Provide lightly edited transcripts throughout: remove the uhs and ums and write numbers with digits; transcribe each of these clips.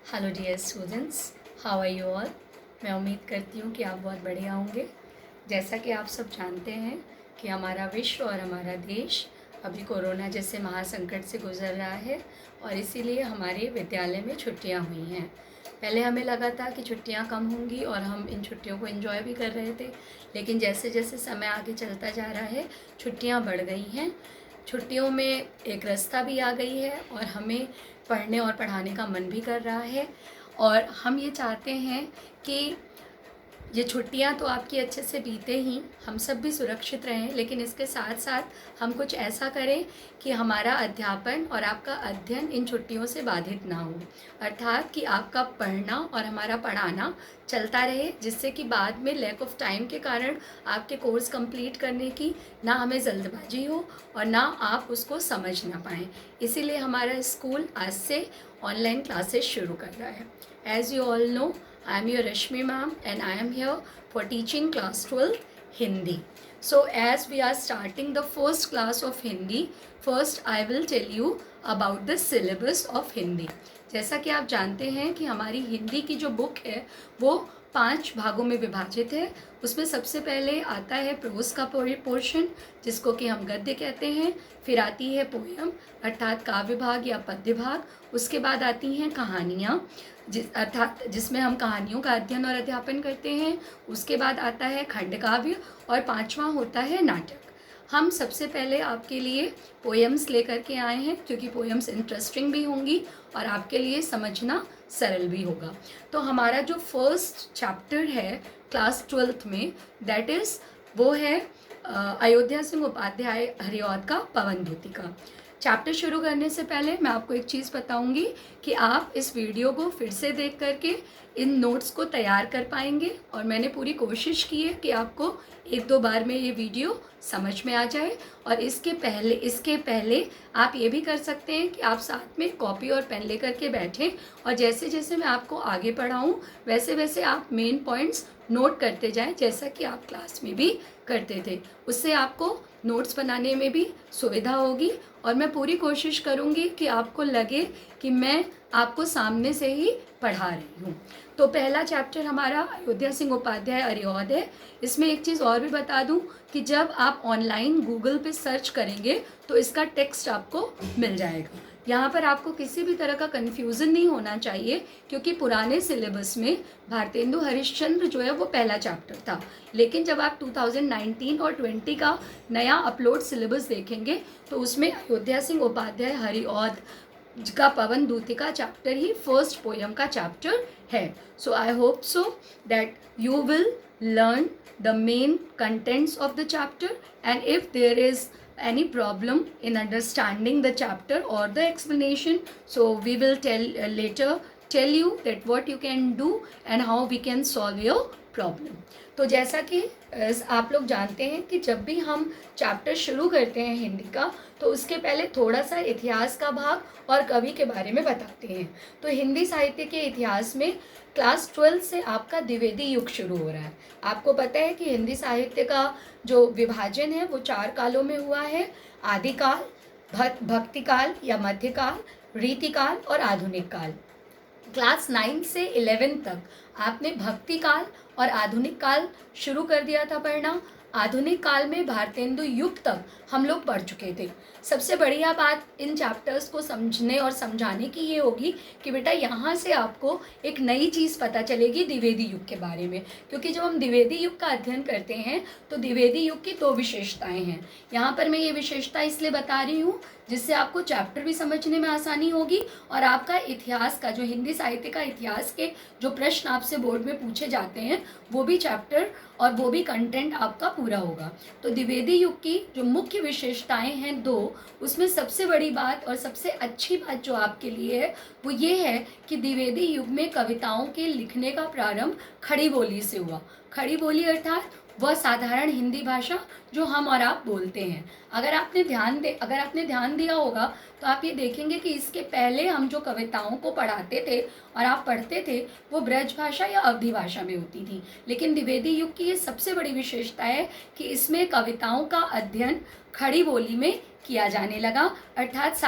Hello dear students, how are you all. मैं उम्मीद करती हूँ कि आप बहुत बढ़िया होंगे। जैसा कि आप सब जानते हैं कि हमारा विश्व और हमारा देश अभी कोरोना जैसे महासंकट से गुजर रहा है और इसीलिए हमारे विद्यालय में छुट्टियाँ हुई हैं। पहले हमें लगा था कि छुट्टियाँ कम होंगी और हम इन छुट्टियों को एंजॉय भी कर रहे थे, लेकिन जैसे जैसे समय आगे चलता जा रहा है छुट्टियाँ बढ़ गई हैं। छुट्टियों में एक रास्ता भी आ गई है और हमें पढ़ने और पढ़ाने का मन भी कर रहा है। और हम ये चाहते हैं कि ये छुट्टियां तो आपकी अच्छे से बीते ही, हम सब भी सुरक्षित रहें, लेकिन इसके साथ साथ हम कुछ ऐसा करें कि हमारा अध्यापन और आपका अध्ययन इन छुट्टियों से बाधित ना हो। अर्थात कि आपका पढ़ना और हमारा पढ़ाना चलता रहे, जिससे कि बाद में लैक ऑफ टाइम के कारण आपके कोर्स कंप्लीट करने की ना हमें जल्दबाजी हो और ना आप उसको समझ ना पाएँ। इसीलिए हमारा स्कूल आज से ऑनलाइन क्लासेस शुरू कर रहा है। As you all know, I am your Rashmi ma'am and I am here for teaching class 12 Hindi. So as we are starting the first class of Hindi, first I will tell you about the syllabus of Hindi. जैसा कि आप जानते हैं कि हमारी हिंदी की जो book है वो 5 भागों में विभाजित है। उसमें सबसे पहले आता है प्रोज का पोर्शन, जिसको कि हम गद्य कहते हैं। फिर आती है पोयम अर्थात काव्य भाग या पद्य भाग। उसके बाद आती हैं कहानियाँ, जिसमें हम कहानियों का अध्ययन और अध्यापन करते हैं। उसके बाद आता है खंड काव्य और 5वां होता है नाटक। हम सबसे पहले आपके लिए पोएम्स लेकर के आए हैं, क्योंकि पोएम्स इंटरेस्टिंग भी होंगी और आपके लिए समझना सरल भी होगा। तो हमारा जो फर्स्ट चैप्टर है क्लास 12th में, दैट इज़ वो है अयोध्या सिंह उपाध्याय हरिऔध का पवन दूती। चैप्टर शुरू करने से पहले मैं आपको एक चीज़ बताऊंगी कि आप इस वीडियो को फिर से देख करके इन नोट्स को तैयार कर पाएंगे, और मैंने पूरी कोशिश की है कि आपको 1-2 बार में ये वीडियो समझ में आ जाए। और इसके पहले आप ये भी कर सकते हैं कि आप साथ में कॉपी और पेन लेकर के बैठें और जैसे जैसे मैं आपको आगे पढ़ाऊँ वैसे वैसे आप मेन पॉइंट्स नोट करते जाएं, जैसा कि आप क्लास में भी करते थे। उससे आपको नोट्स बनाने में भी सुविधा होगी और मैं पूरी कोशिश करूंगी कि आपको लगे कि मैं आपको सामने से ही पढ़ा रही हूँ। तो पहला चैप्टर हमारा अयोध्या सिंह उपाध्याय हरिऔध है। इसमें एक चीज़ और भी बता दूं कि जब आप ऑनलाइन गूगल पे सर्च करेंगे तो इसका टेक्स्ट आपको मिल जाएगा। यहाँ पर आपको किसी भी तरह का कन्फ्यूज़न नहीं होना चाहिए, क्योंकि पुराने सिलेबस में भारतेंदु हरिश्चंद्र जो है वो पहला चैप्टर था, लेकिन जब आप 2019 और 20 का नया अपलोड सिलेबस देखेंगे तो उसमें अयोध्या सिंह उपाध्याय हरिऔध का पवन दूती का चैप्टर ही फर्स्ट पोयम का चैप्टर है। So I hope so that you will learn the main contents of the chapter, and if there is any problem in understanding the chapter or the explanation, so we will later tell you that what you can do and how we can solve your problem. तो जैसा कि आप लोग जानते हैं कि जब भी हम चैप्टर शुरू करते हैं हिंदी का, तो उसके पहले थोड़ा सा इतिहास का भाग और कवि के बारे में बताते हैं। तो हिंदी साहित्य के इतिहास में क्लास 12 से आपका द्विवेदी युग शुरू हो रहा है। आपको पता है कि हिंदी साहित्य का जो विभाजन है वो 4 कालों में हुआ है: आदिकाल, भक्तिकाल या मध्यकाल, रीतिकाल और आधुनिक काल। क्लास 9 से 11 तक आपने भक्ति काल और आधुनिक काल शुरू कर दिया था पढ़ना। आधुनिक काल में भारतेंदु युग तक हम लोग पढ़ चुके थे। सबसे बढ़िया बात इन चैप्टर्स को समझने और समझाने की ये होगी कि बेटा यहाँ से आपको एक नई चीज़ पता चलेगी द्विवेदी युग के बारे में, क्योंकि जब हम द्विवेदी युग का अध्ययन करते हैं तो द्विवेदी युग की 2 विशेषताएं हैं। यहाँ पर मैं ये विशेषता इसलिए बता रही हूँ जिससे आपको चैप्टर भी समझने में आसानी होगी और आपका इतिहास का, जो हिंदी साहित्य का इतिहास के जो प्रश्न आपसे बोर्ड में पूछे जाते हैं, वो भी चैप्टर और वो भी कंटेंट आपका पूरा होगा। तो द्विवेदी युग की जो मुख्य विशेषताएं हैं 2, उसमें सबसे बड़ी बात और सबसे अच्छी बात जो आपके लिए है वो ये है कि द्विवेदी युग में कविताओं के लिखने का प्रारंभ खड़ी बोली से हुआ। खड़ी बोली अर्थात वह साधारण हिंदी भाषा जो हम और आप बोलते हैं। अगर आपने ध्यान दिया होगा तो आप ये देखेंगे कि इसके पहले हम जो कविताओं को पढ़ाते थे और आप पढ़ते थे वो ब्रज भाषा या अवधी भाषा में होती थी, लेकिन द्विवेदी युग की ये सबसे बड़ी विशेषता है कि इसमें कविताओं का अध्ययन खड़ी बोली में किया जाने लगा, अर्थात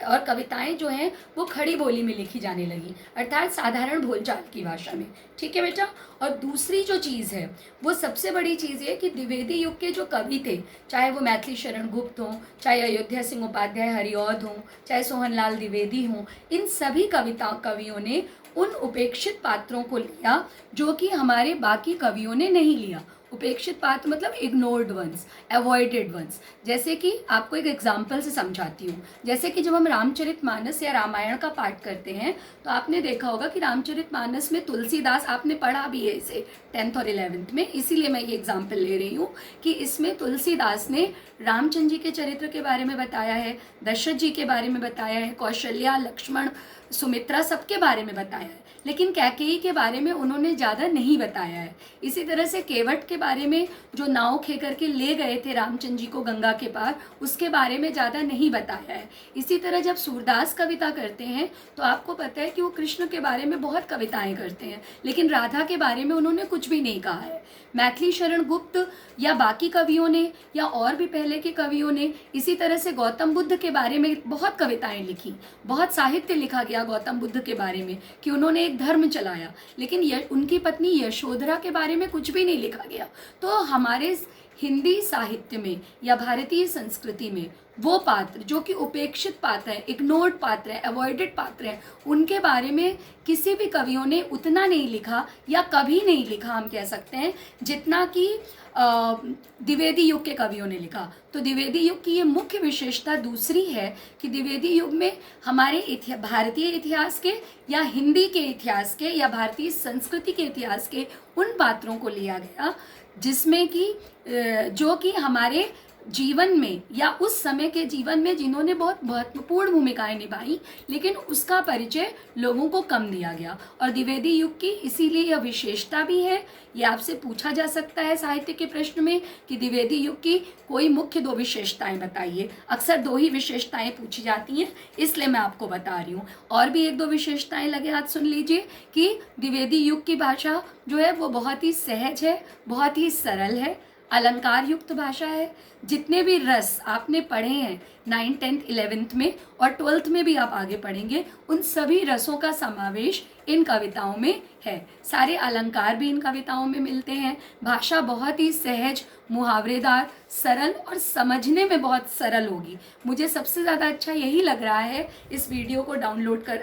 और कविताएं जो हैं वो खड़ी बोली में लिखी जाने लगी, अर्थात साधारण बोलचाल की भाषा में। ठीक है बेटा। और दूसरी जो चीज़ है वो सबसे बड़ी चीज़ ये कि द्विवेदी युग के जो कवि थे, चाहे वो मैथिली शरण गुप्त हों, चाहे अयोध्या सिंह उपाध्याय हरिऔध हों, चाहे सोहनलाल द्विवेदी हों, इन सभी कवियों ने उन उपेक्षित पात्रों को लिया जो कि हमारे बाकी कवियों ने नहीं लिया। उपेक्षित पात्र मतलब इग्नोर्ड वंस, अवॉइडेड वंस। जैसे कि आपको एक एग्जाम्पल से समझाती हूँ। जैसे कि जब हम रामचरितमानस या रामायण का पाठ करते हैं तो आपने देखा होगा कि रामचरितमानस में तुलसीदास, आपने पढ़ा भी है इसे 10th और 11th में, इसीलिए मैं ये एग्जाम्पल ले रही हूँ कि इसमें तुलसीदास ने रामचंद्र जी के चरित्र के बारे में बताया है, दशरथ जी के बारे में बताया है, कौशल्या, लक्ष्मण, सुमित्रा, सबके बारे में बताया है, लेकिन कैकेयी के बारे में उन्होंने ज़्यादा नहीं बताया है। इसी तरह से केवट के बारे में, जो नाव खे करके ले गए थे रामचंद्र जी को गंगा के पार, उसके बारे में ज़्यादा नहीं बताया है। इसी तरह जब सूरदास कविता करते हैं तो आपको पता है कि वो कृष्ण के बारे में बहुत कविताएं करते हैं, लेकिन राधा के बारे में उन्होंने कुछ भी नहीं कहा है। मैथिली शरण गुप्त या बाकी कवियों ने या और भी पहले के कवियों ने, इसी तरह से गौतम बुद्ध के बारे में बहुत कविताएं लिखी, बहुत साहित्य लिखा गया गौतम बुद्ध के बारे में कि उन्होंने एक धर्म चलाया, लेकिन उनकी पत्नी यशोधरा के बारे में कुछ भी नहीं लिखा गया। तो हमारे हिंदी साहित्य में या भारतीय संस्कृति में वो पात्र जो कि उपेक्षित पात्र हैं, इग्नोर्ड पात्र हैं, अवॉइडेड पात्र हैं, उनके बारे में किसी भी कवियों ने उतना नहीं लिखा या कभी नहीं लिखा, हम कह सकते हैं, जितना कि द्विवेदी युग के कवियों ने लिखा। तो द्विवेदी युग की ये मुख्य विशेषता दूसरी है कि द्विवेदी युग में हमारे भारतीय इतिहास के या हिंदी के इतिहास के या भारतीय संस्कृति के इतिहास के उन पात्रों को लिया गया जिसमें कि जो कि हमारे जीवन में या उस समय के जीवन में जिन्होंने बहुत महत्वपूर्ण भूमिकाएं निभाई, लेकिन उसका परिचय लोगों को कम दिया गया। और द्विवेदी युग की इसीलिए यह विशेषता भी है। ये आपसे पूछा जा सकता है साहित्य के प्रश्न में कि द्विवेदी युग की कोई मुख्य 2 विशेषताएं बताइए। अक्सर 2 ही विशेषताएं पूछी जाती हैं, इसलिए मैं आपको बता रही हूँ। और भी 1-2 विशेषताएं लगे हाथ सुन लीजिए कि द्विवेदी युग की भाषा जो है वो बहुत ही सहज है, बहुत ही सरल है, अलंकार युक्त भाषा है। जितने भी रस आपने पढ़े हैं 9th, 10th, 11th में और 12th में भी आप आगे पढ़ेंगे, उन सभी रसों का समावेश इन कविताओं में है। सारे अलंकार भी इन कविताओं में मिलते हैं। भाषा बहुत ही सहज, मुहावरेदार, सरल और समझने में बहुत सरल होगी। मुझे सबसे ज़्यादा अच्छा यही लग रहा है इस वीडियो को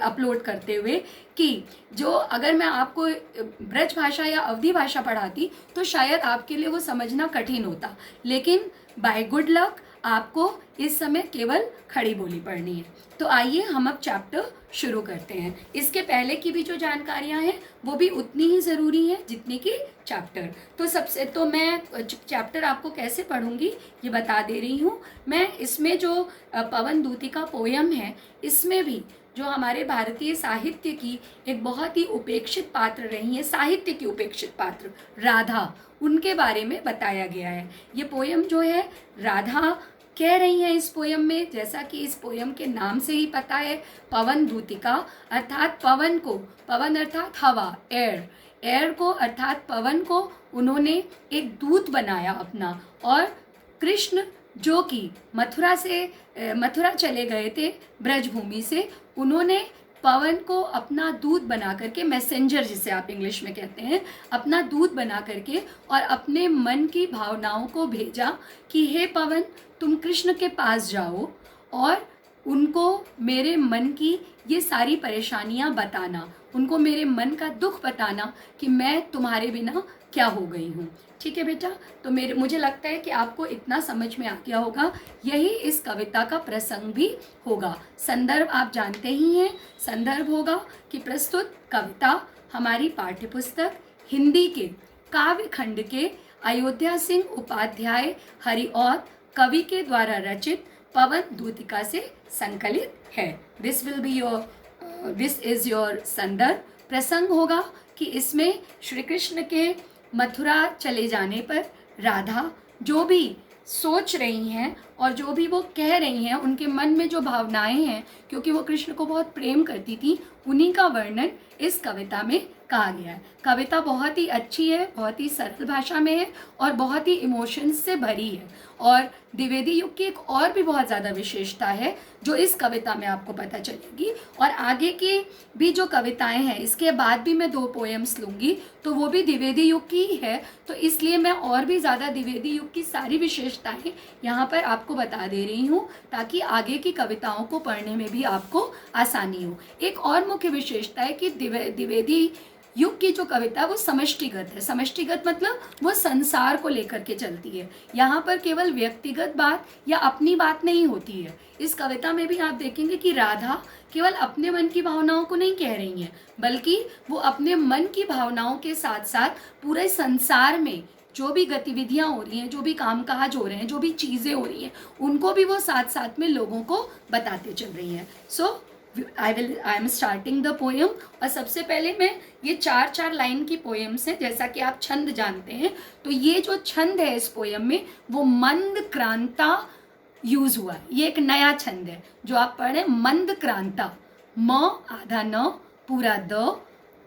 अपलोड करते हुए कि जो अगर मैं आपको ब्रज भाषा या अवधी भाषा पढ़ाती तो शायद आपके लिए वो समझना कठिन होता, लेकिन बाय गुड लक आपको इस समय केवल खड़ी बोली पढ़नी है। तो आइए हम अब चैप्टर शुरू करते हैं। इसके पहले की भी जो जानकारियां हैं वो भी उतनी ही ज़रूरी है जितनी कि चैप्टर। तो मैं चैप्टर आपको कैसे पढ़ूंगी ये बता दे रही हूँ। मैं इसमें जो पवन दूतिका पोयम है, इसमें भी जो हमारे भारतीय साहित्य की एक बहुत ही उपेक्षित पात्र रही है, साहित्य की उपेक्षित पात्र राधा, उनके बारे में बताया गया है। ये पोयम जो है राधा कह रही हैं इस पोयम में, जैसा कि इस पोयम के नाम से ही पता है, पवन दूतिका अर्थात पवन को, पवन अर्थात हवा, एयर को अर्थात पवन को उन्होंने एक दूत बनाया अपना। और कृष्ण जो कि मथुरा चले गए थे ब्रजभूमि से, उन्होंने पवन को अपना दूत बना करके, मैसेंजर जिसे आप इंग्लिश में कहते हैं, अपना दूत बना करके और अपने मन की भावनाओं को भेजा कि हे पवन तुम कृष्ण के पास जाओ और उनको मेरे मन की ये सारी परेशानियां बताना, उनको मेरे मन का दुख बताना कि मैं तुम्हारे बिना क्या हो गई हूँ। ठीक है बेटा, तो मुझे लगता है कि आपको इतना समझ में आ गया होगा। यही इस कविता का प्रसंग भी होगा। संदर्भ आप जानते ही हैं, संदर्भ होगा कि प्रस्तुत कविता हमारी पाठ्यपुस्तक हिंदी के काव्य खंड के अयोध्या सिंह उपाध्याय हरिऔध कवि के द्वारा रचित पवन दूतिका से संकलित है। दिस इज योर संदर्भ। प्रसंग होगा कि इसमें श्री कृष्ण के मथुरा चले जाने पर राधा जो भी सोच रही हैं और जो भी वो कह रही हैं उनके मन में जो भावनाएं हैं, क्योंकि वो कृष्ण को बहुत प्रेम करती थी, उन्हीं का वर्णन इस कविता में कहा गया है। कविता बहुत ही अच्छी है, बहुत ही सरल भाषा में है और बहुत ही इमोशंस से भरी है। और द्विवेदी युग की एक और भी बहुत ज़्यादा विशेषता है जो इस कविता में आपको पता चलेगी। और आगे की भी जो कविताएं हैं, इसके बाद भी मैं 2 पोएम्स लूँगी तो वो भी द्विवेदी युग की ही है, तो इसलिए मैं और भी ज़्यादा द्विवेदी युग की सारी विशेषताएं यहाँ पर आपको बता दे रही हूँ, ताकि आगे की कविताओं को पढ़ने में भी आपको आसानी हो। एक और मुख्य विशेषता है कि द्विवेदी युग की जो कविता है वो समष्टिगत है। समष्टिगत मतलब वो संसार को लेकर के चलती है। यहाँ पर केवल व्यक्तिगत बात या अपनी बात नहीं होती है। इस कविता में भी आप देखेंगे कि राधा केवल अपने मन की भावनाओं को नहीं कह रही हैं, बल्कि वो अपने मन की भावनाओं के साथ साथ पूरे संसार में जो भी गतिविधियाँ हो रही हैं, जो भी कामकाज हो रहे हैं, जो भी चीज़ें हो रही हैं, उनको भी वो साथ साथ में लोगों को बताते चल रही हैं। So I am starting the poem. और सबसे पहले मैं ये 4 लाइन की पोएम्स हैं, जैसा कि आप छंद जानते हैं, तो ये जो छंद है इस पोएम में वो मंद क्रांता यूज हुआ है। ये एक नया छंद है जो आप पढ़ें, मंद क्रांता। म आधा न पूरा द,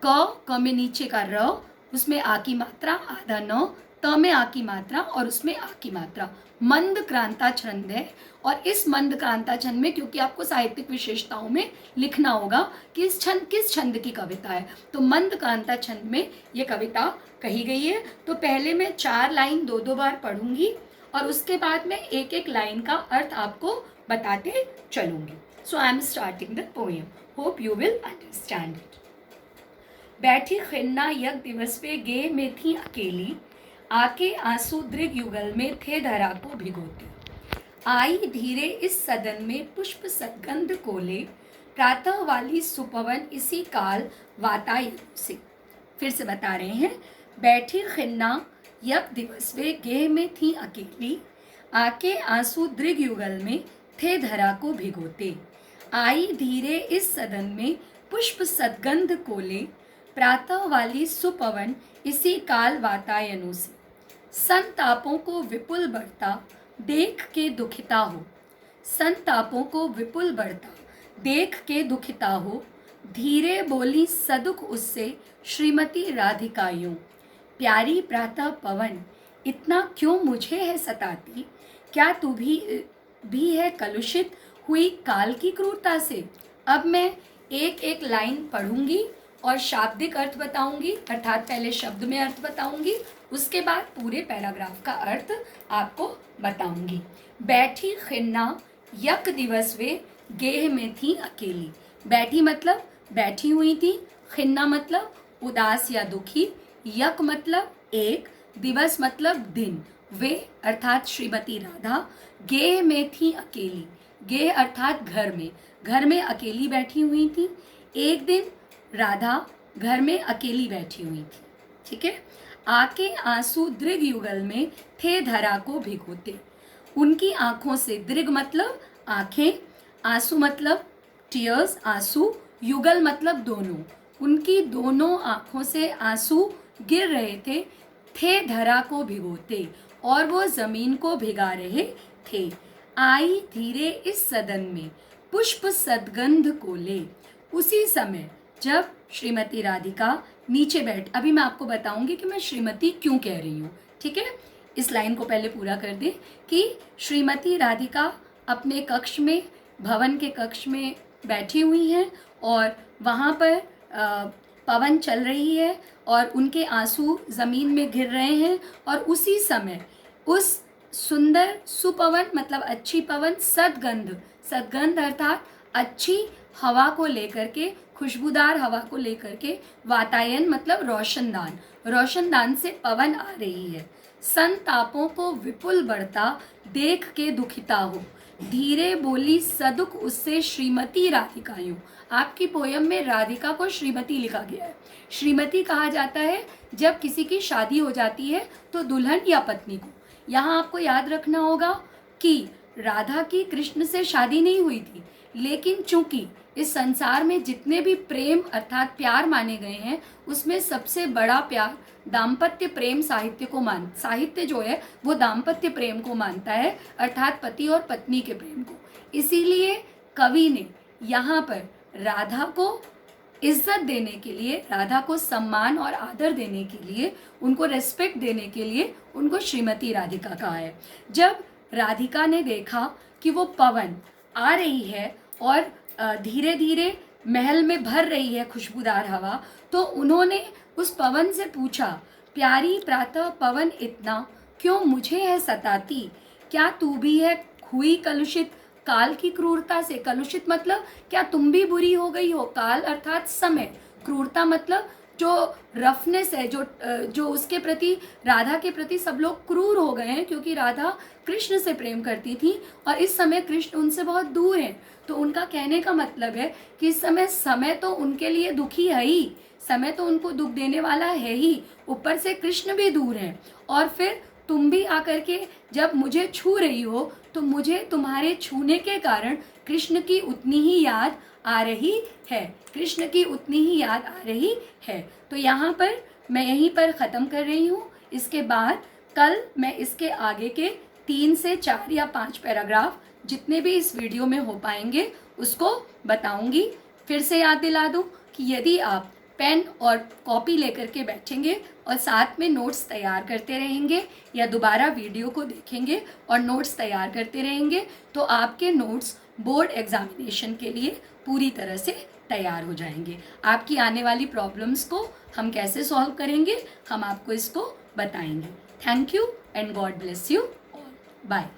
क में नीचे का र, उसमें आ की मात्रा, आधा न, त में आ की मात्रा और उसमें आ की मात्रा। मंद क्रांता छंद है। और इस मंद क्रांता छंद में, क्योंकि आपको साहित्यिक विशेषताओं में लिखना होगा कि इस छंद किस छंद की कविता है, तो मंद क्रांता छंद में ये कविता कही गई है। तो पहले मैं 4 लाइन 2 बार पढ़ूंगी और उसके बाद में एक एक लाइन का अर्थ आपको बताते चलूंगी। So I am starting the poem, hope you will understand it. बैठी खिन्ना यक दिवस पे गे में थी अकेली, आके आंसू दृग युगल में थे धरा को भिगोती। आई धीरे इस सदन में पुष्प सद्गंध कोले, प्रातः वाली सुपवन इसी काल वातायन से। फिर से बता रहे हैं। बैठी खिन्ना यक दिवस वे गेह में थी अकेली, आके आंसू दृग युगल में थे धरा को भिगोते। आई धीरे इस सदन में पुष्प सद्गंध कोले, प्रातः वाली सुपवन इसी काल वातायनों से। संतापों को विपुल बढ़ता देख के दुखिता हो, संतापों को विपुल बढ़ता देख के दुखिता हो, धीरे बोली सदुख उससे श्रीमती राधिका यूं। प्यारी प्रातः पवन इतना क्यों मुझे है सताती, क्या तू भी है कलुषित हुई काल की क्रूरता से। अब मैं एक एक लाइन पढ़ूंगी और शाब्दिक अर्थ बताऊंगी, अर्थात पहले शब्द में अर्थ बताऊंगी, उसके बाद पूरे पैराग्राफ का अर्थ आपको बताऊंगी। बैठी खिन्ना यक दिवस वे गेह में थी अकेली। बैठी मतलब बैठी हुई थी, खिन्ना मतलब उदास या दुखी, यक मतलब एक, दिवस मतलब दिन, वे अर्थात श्रीमती राधा गेह में थी अकेली। गेह अर्थात घर में अकेली बैठी हुई थी। एक दिन राधा घर में अकेली बैठी हुई थी, ठीक है। आके आंसू दृग युगल में थे धरा को भिगोते। उनकी आंखों से, दृग मतलब आंखें, आंसू मतलब टीयर्स आंसू, युगल मतलब दोनों, उनकी दोनों आंखों से आंसू गिर रहे थे धरा को भिगोते, और वो जमीन को भिगा रहे थे। आई धीरे इस सदन में पुष्प सद्गंध को ले। उसी समय जब श्रीमती राधिका नीचे बैठ, अभी मैं आपको बताऊंगी कि मैं श्रीमती क्यों कह रही हूँ, ठीक है। इस लाइन को पहले पूरा कर दें कि श्रीमती राधिका अपने कक्ष में, भवन के कक्ष में बैठी हुई हैं और वहाँ पर पवन चल रही है और उनके आंसू ज़मीन में गिर रहे हैं। और उसी समय उस सुंदर सुपवन मतलब अच्छी पवन, सद्गंध अर्थात अच्छी हवा को लेकर के, खुशबूदार हवा को लेकर के, वातायन मतलब रोशनदान से पवन आ रही है। संतापों को विपुल बढ़ता देख के दुखिता हो, धीरे बोली सदुख उससे श्रीमती राधिका यूं। आपकी पोयम में राधिका को श्रीमती लिखा गया है। श्रीमती कहा जाता है जब किसी की शादी हो जाती है तो दुल्हन या पत्नी को। यहाँ आपको याद रखना होगा कि राधा की कृष्ण से शादी नहीं हुई थी, लेकिन चूंकि इस संसार में जितने भी प्रेम अर्थात प्यार माने गए हैं उसमें सबसे बड़ा प्यार दाम्पत्य प्रेम साहित्य जो है वो दाम्पत्य प्रेम को मानता है, अर्थात पति और पत्नी के प्रेम को। इसीलिए कवि ने यहाँ पर राधा को इज्जत देने के लिए, राधा को सम्मान और आदर देने के लिए, उनको रेस्पेक्ट देने के लिए उनको श्रीमती राधिका कहा है। जब राधिका ने देखा कि वो पवन आ रही है और धीरे धीरे महल में भर रही है खुशबूदार हवा, तो उन्होंने उस पवन से पूछा, प्यारी प्रातः पवन इतना क्यों मुझे है सताती, क्या तू भी है हुई कलुषित काल की क्रूरता से। कलुषित मतलब क्या तुम भी बुरी हो गई हो। काल अर्थात समय, क्रूरता मतलब जो रफनेस है, जो उसके प्रति, राधा के प्रति सब लोग क्रूर हो गए हैं, क्योंकि राधा कृष्ण से प्रेम करती थी और इस समय कृष्ण उनसे बहुत दूर हैं। तो उनका कहने का मतलब है कि इस समय तो उनके लिए दुखी है ही, समय तो उनको दुख देने वाला है ही, ऊपर से कृष्ण भी दूर है। और फिर तुम भी आकर के जब मुझे छू रही हो तो मुझे तुम्हारे छूने के कारण कृष्ण की उतनी ही याद आ रही है, कृष्ण की उतनी ही याद आ रही है। तो यहाँ पर मैं यहीं पर ख़त्म कर रही हूँ। इसके बाद कल मैं इसके आगे के 3 से 4 या 5 पैराग्राफ जितने भी इस वीडियो में हो पाएंगे उसको बताऊंगी। फिर से याद दिला दूं कि यदि आप पेन और कॉपी लेकर के बैठेंगे और साथ में नोट्स तैयार करते रहेंगे या दोबारा वीडियो को देखेंगे और नोट्स तैयार करते रहेंगे तो आपके नोट्स बोर्ड एग्जामिनेशन के लिए पूरी तरह से तैयार हो जाएंगे। आपकी आने वाली प्रॉब्लम्स को हम कैसे सॉल्व करेंगे हम आपको इसको बताएंगे। Thank you and God bless you all. Bye.